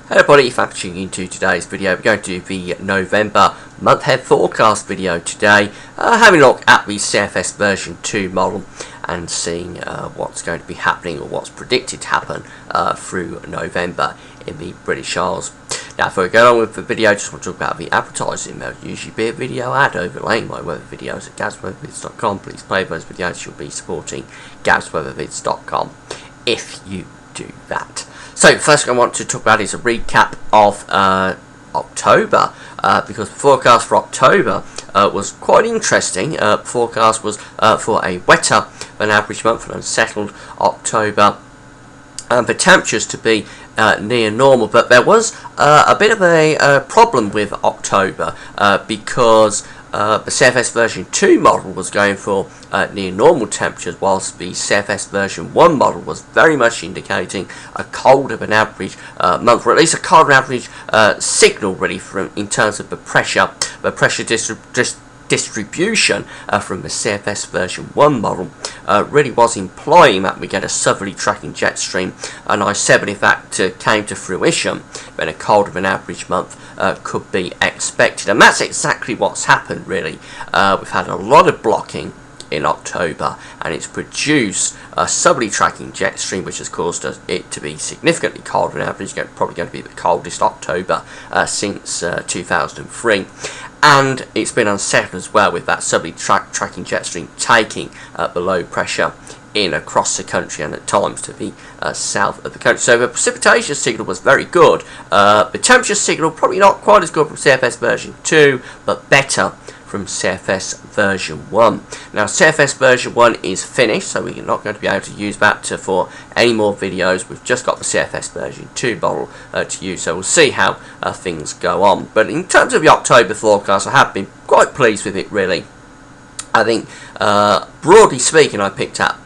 Hello everybody, thanks for tuning into today's video. We're going to do the November month-ahead forecast video today, having a look at the CFS version 2 model and seeing what's going to be happening or what's predicted to happen through November in the British Isles. Now, before we go on with the video, I just want to talk about the advertising. There'll usually be a video ad overlaying my weather videos at gavsweathervids.com. Please play those videos. You'll be supporting gavsweathervids.com if you do that. So first thing I want to talk about is a recap of October, because the forecast for October was quite interesting. The forecast was for a wetter than average month, an unsettled October, and the temperatures to be near normal. But there was a bit of a problem with October because the CFS version 2 model was going for near normal temperatures, whilst the CFS version 1 model was very much indicating a colder than average month, or at least a colder than average signal, really, in terms of the pressure distribution from the CFS version 1 model really was implying that we get a southerly tracking jet stream, and I said that if that came to fruition, then a colder than average month could be expected, and that's exactly what's happened, really. We've had a lot of blocking in October, and it's produced a southerly tracking jet stream, which has caused it to be significantly colder than average, probably going to be the coldest October since 2003. And it's been unsettled as well, with that southerly tracking jet stream taking the low pressure in across the country and at times to the south of the country. So the precipitation signal was very good. The temperature signal probably not quite as good from CFS version 2, but better from CFS version 1. Now, CFS version 1 is finished, so we're not going to be able to use that for any more videos. We've just got the CFS version 2 model to use, so we'll see how things go on. But in terms of the October forecast, I have been quite pleased with it, really. I think, broadly speaking, I picked out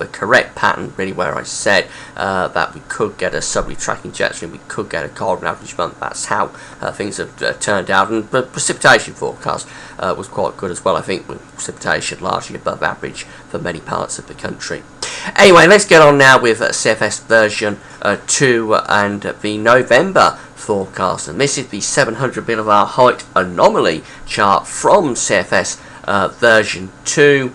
the correct pattern, really, where I said that we could get a southerly tracking jet stream, we could get a colder than average month. That's how things have turned out, and the precipitation forecast was quite good as well, I think, with precipitation largely above average for many parts of the country. Anyway, let's get on now with CFS version 2 and the November forecast, and this is the 700 millibar height anomaly chart from CFS version 2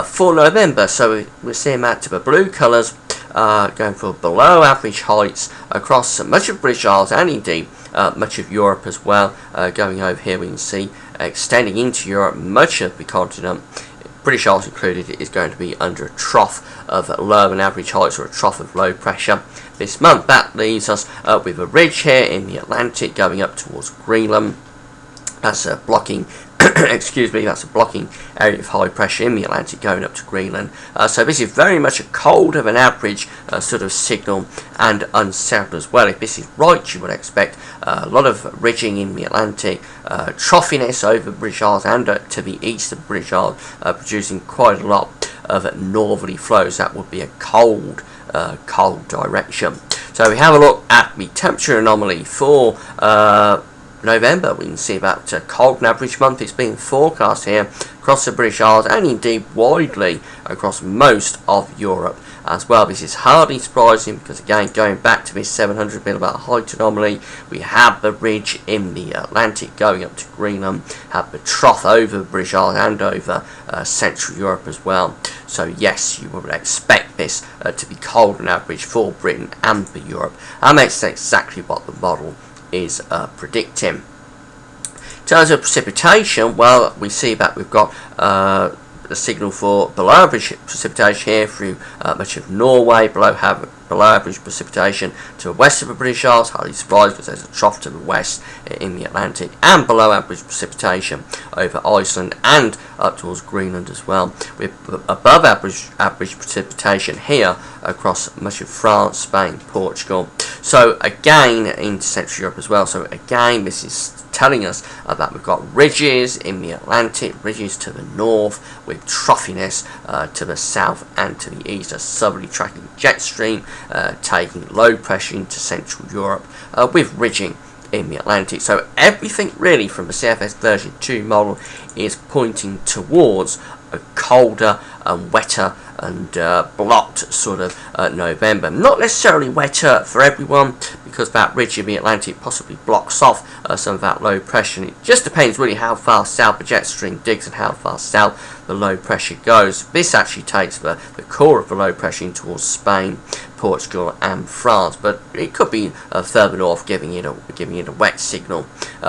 for November. So we're seeing that to the blue colours going for below average heights across much of British Isles and indeed much of Europe as well. Going over here, we can see extending into Europe, much of the continent, British Isles included, is going to be under a trough of lower than average heights, or a trough of low pressure this month. That leaves us with a ridge here in the Atlantic going up towards Greenland. That's blocking excuse me, that's a blocking area of high pressure in the Atlantic going up to Greenland. So this is very much a colder than average sort of signal, and unsettled as well. If this is right, you would expect a lot of ridging in the Atlantic, troughiness over British Isles and to the east of British Isles, producing quite a lot of northerly flows. That would be a cold direction. So we have a look at the temperature anomaly for November. We can see that cold than average month is being forecast here across the British Isles and indeed widely across most of Europe as well. This is hardly surprising because, again, going back to this 700 millibar height anomaly, we have the ridge in the Atlantic going up to Greenland, have the trough over the British Isles and over Central Europe as well. So yes, you would expect this to be cold than average for Britain and for Europe, and that's exactly what the model is predicting. In terms of precipitation, well, we see that we've got a signal for below average precipitation here through much of Norway, below average precipitation to the west of the British Isles, hardly surprised because there's a trough to the west in the Atlantic, and below average precipitation over Iceland and up towards Greenland as well, with above average precipitation here across much of France, Spain, Portugal. So again, into Central Europe as well. So again, this is telling us that we've got ridges in the Atlantic, ridges to the north, with troughiness to the south and to the east, a southerly tracking jet stream taking low pressure into Central Europe, with ridging in the Atlantic. So everything really from the CFS version 2 model is pointing towards a colder and wetter and blocked sort of November. Not necessarily wetter for everyone, because that ridge in the Atlantic possibly blocks off some of that low pressure. And it just depends really how far south the jet stream digs and how far south the low pressure goes. This actually takes the core of the low pressure in towards Spain, Portugal and France, but it could be further north, giving it a wet signal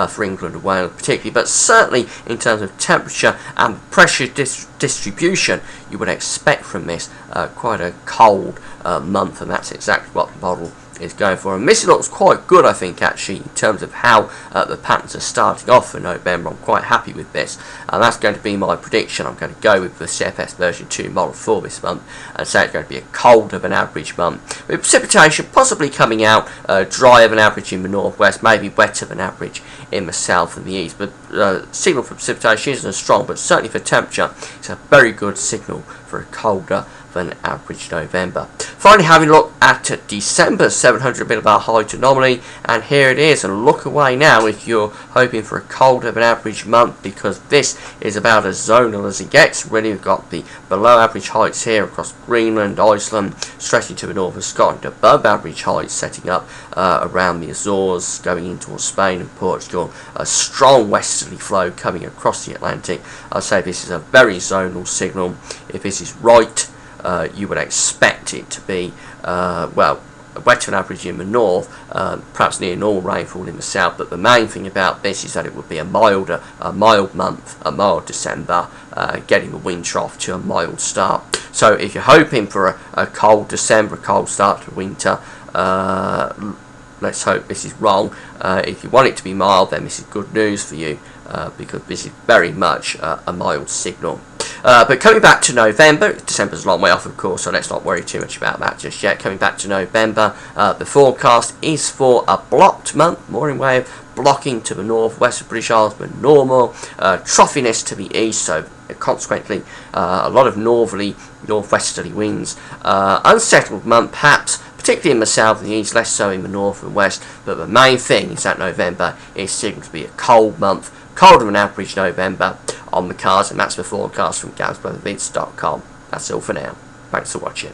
for England and Wales particularly. But certainly in terms of temperature and pressure distribution, you would expect from this quite a cold month, and that's exactly what the model is going for. And this looks quite good, I think, actually, in terms of how the patterns are starting off for November. I'm quite happy with this, and that's going to be my prediction. I'm going to go with the CFS version 2 model for this month and say it's going to be a colder than average month, with precipitation possibly coming out drier than average in the northwest, maybe wetter than average in the south and the east. But signal for precipitation isn't as strong, but certainly for temperature it's a very good signal for a colder than average November. Finally, having a look at December, 700 millibar height anomaly, and here it is. And look away now if you're hoping for a colder than average month, because this is about as zonal as it gets. Really, we've got the below average heights here across Greenland, Iceland, stretching to the north of Scotland, above average heights setting up around the Azores, going in towards Spain and Portugal. A strong westerly flow coming across the Atlantic. I'd say this is a very zonal signal. If this is right, you would expect it to be, well, wetter than average in the north, perhaps near normal rainfall in the south, but the main thing about this is that it would be a mild month, a mild December, getting the wind trough to a mild start. So if you're hoping for a cold December, a cold start to winter, let's hope this is wrong. If you want it to be mild, then this is good news for you, because this is very much a mild signal. But coming back to November, December's a long way off, of course, so let's not worry too much about that just yet. Coming back to November, the forecast is for a blocked month, mooring wave blocking to the northwest of British Isles, but normal, troughiness to the east, so consequently a lot of northwesterly winds. Unsettled month, perhaps, particularly in the south and the east, less so in the north and west, but the main thing is that November is signalled to be a cold month, colder than average November on the cards, and that's the forecast from GavsWeatherVids.com. That's all for now. Thanks for watching.